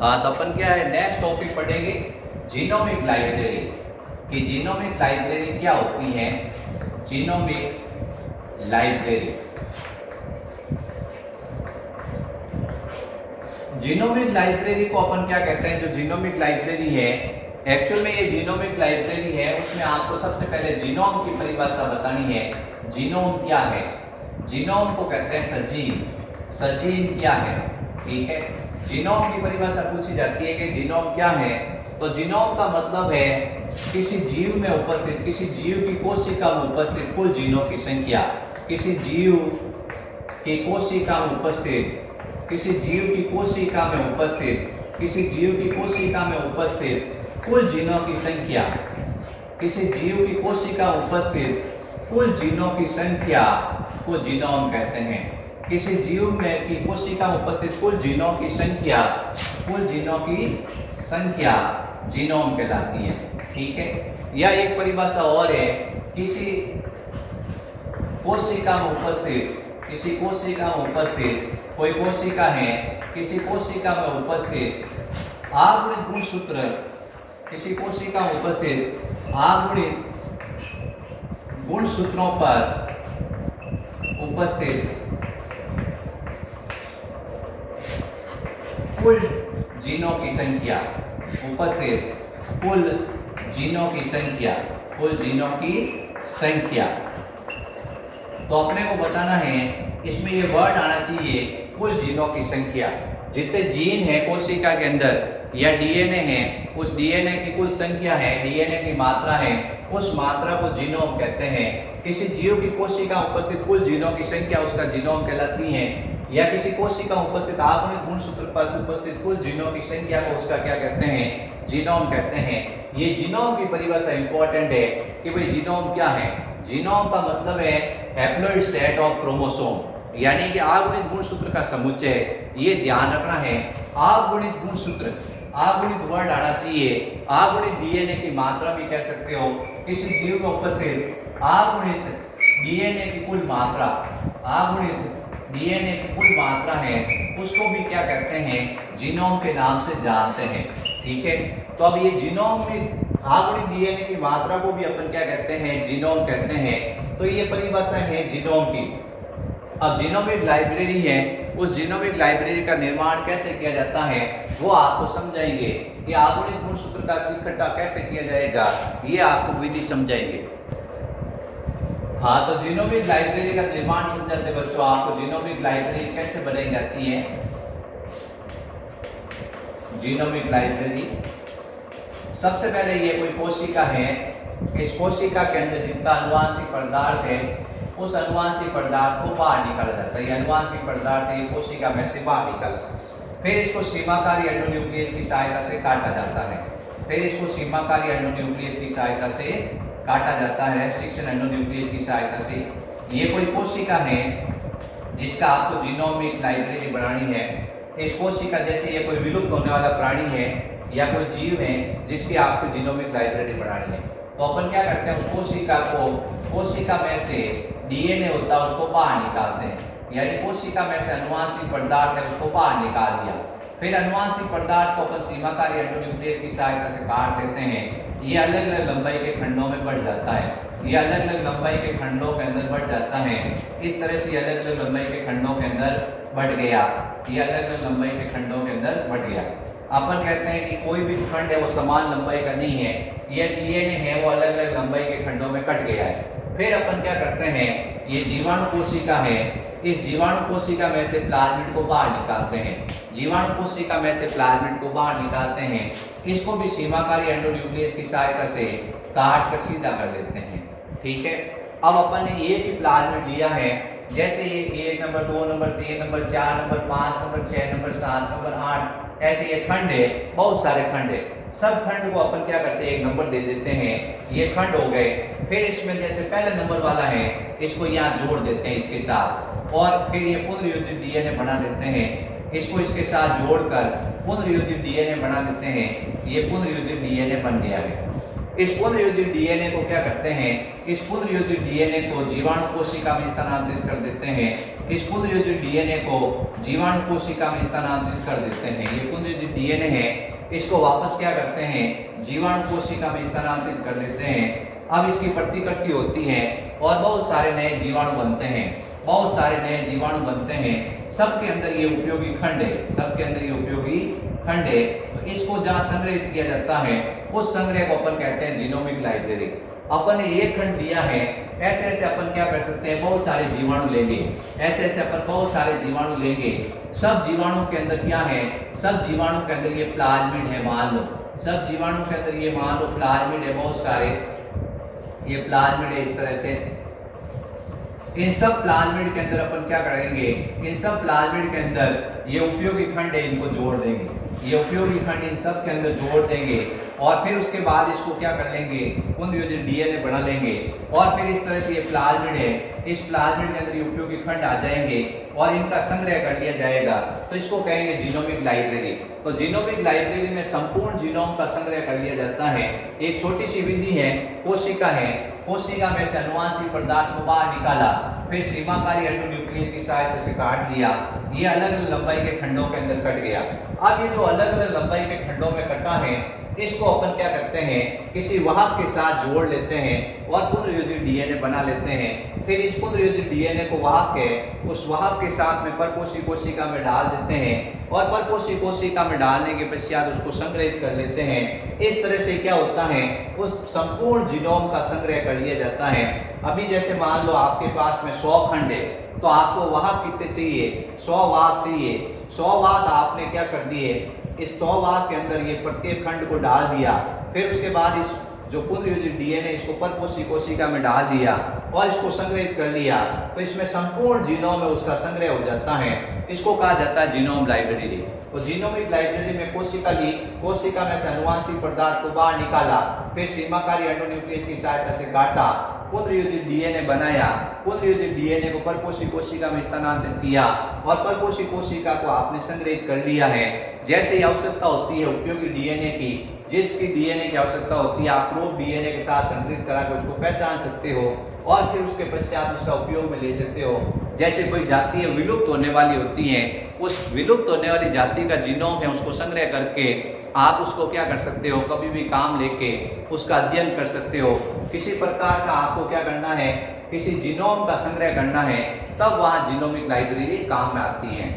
तो अपन क्या है नेक्स्ट टॉपिक पढ़ेंगे जीनोमिक लाइब्रेरी कि जीनोमिक लाइब्रेरी क्या होती है। जीनोमिक लाइब्रेरी को अपन क्या कहते हैं, जो जीनोमिक लाइब्रेरी है एक्चुअल में ये जीनोमिक लाइब्रेरी है, उसमें आपको सबसे पहले जीनोम की परिभाषा बतानी है। जीनोम क्या है? जीनोम को कहते हैं सजीव। सजीव क्या है? ठीक है, जीनोम की परिभाषा पूछी जाती है कि जीनोम क्या है, तो जीनोम का मतलब है किसी जीव में उपस्थित, किसी जीव की कोशिका में उपस्थित कुल जीनों की संख्या। किसी जीव की कोशिका में उपस्थित, किसी जीव की कोशिका में उपस्थित, किसी जीव की कोशिका में उपस्थित कुल जीनों की संख्या। किसी जीव की कोशिका में उपस्थित कुल जीनों की संख्या को जीनोम कहते हैं। किसी जीव में की कोशिका में उपस्थित कुल जीनों की संख्या, कुल जीनों की संख्या जीनोम कहलाती है। ठीक है, या एक परिभाषा और है, किसी कोशिका में उपस्थित, किसी कोशिका में उपस्थित कोई कोशिका है, किसी कोशिका में उपस्थित आगुणित गुणसूत्र, किसी कोशिका में उपस्थित आगुणित गुणसूत्रों पर उपस्थित कुल जीनों की संख्या, उपस्थित कुल जीनों की संख्या, कुल जीनों की संख्या। तो अपने को बताना है, इसमें ये वर्ड आना चाहिए कुल जीनों की संख्या। जितने जीन है कोशिका के अंदर या डीएनए है, उस डीएनए की कुल संख्या है, डीएनए की मात्रा है, उस मात्रा को जीनोम कहते हैं। किसी जीव की कोशिका उपस्थित कुल जीनों की संख्या उसका जीनोम कहलाती है, या किसी कोशिका उपस्थित आगुणित गुणसूत्र पर उपस्थित कुल जीनों की संख्या को उसका क्या कहते हैं? जीनोम कहते हैं। ये जीनोम की परिभाषा इंपॉर्टेंट है कि भाई जीनोम क्या है। जीनोम का मतलब है हैप्लॉइड सेट ऑफ क्रोमोसोम, यानी कि आगुणित गुणसूत्र का समुच्चय। ये ध्यान रखना है, आगुणित गुणसूत्र, आगुणित वर्ड आना चाहिए। आगुणित डीएनए की मात्रा भी कह सकते हो। किसी जीव में उपस्थित आगुणित डीएनए की कुल मात्रा, आगुणित डीएनए की कुल मात्रा है, उसको भी क्या कहते हैं? जीनोम के नाम से जानते हैं। ठीक है, तो अब ये जीनोम में आगुणित डीएनए की मात्रा को भी अपन क्या कहते हैं? जीनोम कहते हैं। तो ये परिभाषा है जीनोम की। अब जीनोमिक लाइब्रेरी है, उस जीनोमिक लाइब्रेरी का निर्माण कैसे किया जाता है वो आपको समझाएंगे कि आगुणित गुणसूत्र का इकट्ठा कैसे किया जाएगा, ये आपको विधि समझाएंगे। हाँ, तो जीनोमिक लाइब्रेरी का निर्माण समझाते बच्चों आपको। जीनोमिक लाइब्रेरी कैसे बनाई जाती है? जीनोमिक लाइब्रेरी सबसे पहले ये कोई कोशिका है, इस कोशिका के अंदर जितना अनुवांशिक पदार्थ है उस अनुवांशिक पदार्थ को बाहर निकाला जाता है। ये अनुवांशिक पदार्थ ये कोशिका में से बाहर निकला, फिर इसको सीमाकारी एंडोन्यूक्लियस की सहायता से काटा जाता है। फिर इसको सीमाकारी एंडोन्यूक्लियस की सहायता से काटा जाता है, रेस्ट्रिक्शन एंडोन्यूक्लियस की सहायता से। ये कोई कोशिका है जिसका आपको जीनोमिक लाइब्रेरी बनानी है। इस कोशिका जैसे ये कोई विलुप्त होने वाला प्राणी है या कोई जीव है जिसकी आपको जीनोमिक लाइब्रेरी बनानी है, तो अपन क्या करते हैं? उस कोशिका को, कोशिका में से डीएनए होता है उसको बाहर निकालते हैं, यानी कोशिका में से अनुवांशिक पदार्थ है उसको बाहर निकाल दिया। फिर अनुवांशिक पदार्थ को अपन सीमाकारी एंडोन्यूक्लियस की सहायता से काट लेते हैं। ये अलग अलग लंबाई के खंडों में बढ़ जाता है, ये अलग अलग लंबाई के खंडों के अंदर बढ़ जाता है। इस तरह से अलग अलग लंबाई के खंडों के अंदर बढ़ गया, ये अलग अलग लंबाई के खंडों के अंदर बढ़ गया। अपन कहते हैं कि कोई भी खंड है वो समान लंबाई का नहीं है, ये डीएनए है वो अलग अलग लंबाई के खंडों में कट गया है। फिर अपन क्या करते हैं? ये जीवाणु कोशिका है, इस जीवाणु कोशिका में से प्लाज्मिड को बाहर निकालते हैं। जीवाणु कोशिका में से प्लाज्मिड को बाहर निकालते हैं, इसको भी सीमाकारी एंडोन्यूक्लियस की सहायता से काट कर सीधा कर देते हैं। ठीक है, अब अपन ने एक ही प्लाज्मिड लिया है, जैसे ये 1 number 2 number 3 number 4 number 5 number 6 number 7 number 8 ऐसे ये खंड है, बहुत सारे खंड है। सब खंड को अपन क्या करते हैं? एक नंबर दे देते हैं, ये खंड हो गए। फिर इसमें जैसे पहले नंबर वाला है इसको यहाँ जोड़ देते हैं इसके साथ, और फिर ये पुनर्योजित डीएनए बना देते हैं, इसको इसके साथ जोड़कर पुनर्योजित डीएनए बना देते हैं। ये पुनर्योजित डीएनए बन गया है। इस पुनर्योजित डीएनए को क्या करते हैं, इस पुनर्योजित डीएनए को जीवाणु कोशिका में स्थानांतरित कर देते हैं। इस पुनर्योजित डीएनए को जीवाणु कोशिका में स्थानांतरित कर देते हैं। ये पुनर्योजित डीएनए है, इसको वापस क्या करते हैं, जीवाणु कोशिका में स्थानांतरित कर देते हैं। अब इसकी प्रतिकृति होती है और बहुत सारे नए जीवाणु बनते हैं, बहुत सारे नए जीवाणु बनते हैं। सबके अंदर ये उपयोगी खंड है, सबके अंदर ये उपयोगी खंड है। तो इसको जहाँ संग्रहित किया जाता है उस संग्रह को अपन कहते हैं जीनोमिक लाइब्रेरी। अपन ने ये खंड दिया है, ऐसे ऐसे अपन क्या कर सकते हैं, बहुत सारे जीवाणु लेंगे, ऐसे ऐसे अपन बहुत सारे जीवाणु लेंगे। सब जीवाणु के अंदर क्या है, सब जीवाणु के अंदर ये प्लाज्मिड है, मान लो सब जीवाणु के अंदर ये मान लो प्लाज्मिड है, बहुत सारे ये प्लाज्मिड है। इस तरह से इन सब प्लाज्मिड के अंदर अपन क्या करेंगे, इन सब प्लाज्मिड के अंदर ये उपयोगी खंड है, इनको जोड़ देंगे, ये उपयोगी खंड इन सब के अंदर जोड़ देंगे और फिर उसके बाद इसको क्या कर लेंगे, पुनर्योजित डीएनए बना लेंगे और फिर इस तरह से ये प्लाज्मिड है, इस प्लाज्मिड के अंदर ये उपयोगी खंड आ जाएंगे और इनका संग्रह कर लिया जाएगा। तो इसको कहेंगे जीनोमिक लाइब्रेरी। तो जीनोमिक लाइब्रेरी में संपूर्ण जीनोम का संग्रह कर लिया जाता है। एक छोटी सी विधि है, कोशिका है, कोशिका में से अनुवांशिक पदार्थ को बाहर निकाला, फिर सीमाकारी एंडोन्यूक्लियस की सहायता से काट लिया, ये अलग अलग लंबाई के खंडों के अंदर कट गया। अब ये जो अलग अलग लंबाई के खंडों में कटा है, इसको अपन क्या करते हैं, किसी वाहक के साथ जोड़ लेते हैं और पुनर्योजित डीएनए बना लेते हैं। फिर इस पुनर्योजित डीएनए को वाहक है, उस वाहक के साथ में परपोषी कोशिका में डाल देते हैं और परपोषी कोशिका में डालने के पश्चात उसको संग्रहित कर लेते हैं। इस तरह से क्या होता है, उस संपूर्ण जीनोम का संग्रह कर लिया जाता है। अभी जैसे मान लो आपके पास में 100 खंड है, तो आपको वाहक कितने चाहिए, 100 वाहक चाहिए। 100 वाहक आपने क्या कर दिए, इस 100 वाहक के अंदर ये प्रत्येक खंड को डाल दिया, फिर उसके बाद इस जो पुनर्योजित डीएनए इसको परपोषी कोशिका में डाल दिया और इसको संग्रहित कर लिया, तो इसमें संपूर्ण जीनोम में उसका संग्रह हो जाता है। इसको कहा जाता है जीनोम लाइब्रेरी। तो जीनोमिक लाइब्रेरी में कोशिका ली, कोशिका में से अनुवांशिक पदार्थ को बाहर निकाला, फिर सीमाकारी एंडोन्यूक्लियस की सहायता से काटा, पुनर्योजित डीएनए बनाया, पुनर्योजित डीएनए को परपोषी कोशिका में स्थानांतरित किया और परपोषी कोशिका को आपने संग्रहित कर लिया है। जैसे ही आवश्यकता होती है उपयोगी डीएनए की, जिसकी डीएनए की आवश्यकता होती है, आप प्रोब डीएनए के साथ संग्रहित करा कर उसको पहचान सकते हो और फिर उसके पश्चात उसका उपयोग में ले सकते हो। जैसे कोई जाति विलुप्त होने वाली होती है, उस विलुप्त होने वाली जाति का जीनोम है, उसको संग्रह करके आप उसको क्या कर सकते हो, कभी भी काम लेके उसका अध्ययन कर सकते हो। किसी प्रकार का आपको क्या करना है, किसी जीनोम का संग्रह करना है, तब वहाँ जीनोमिक लाइब्रेरी काम में आती है।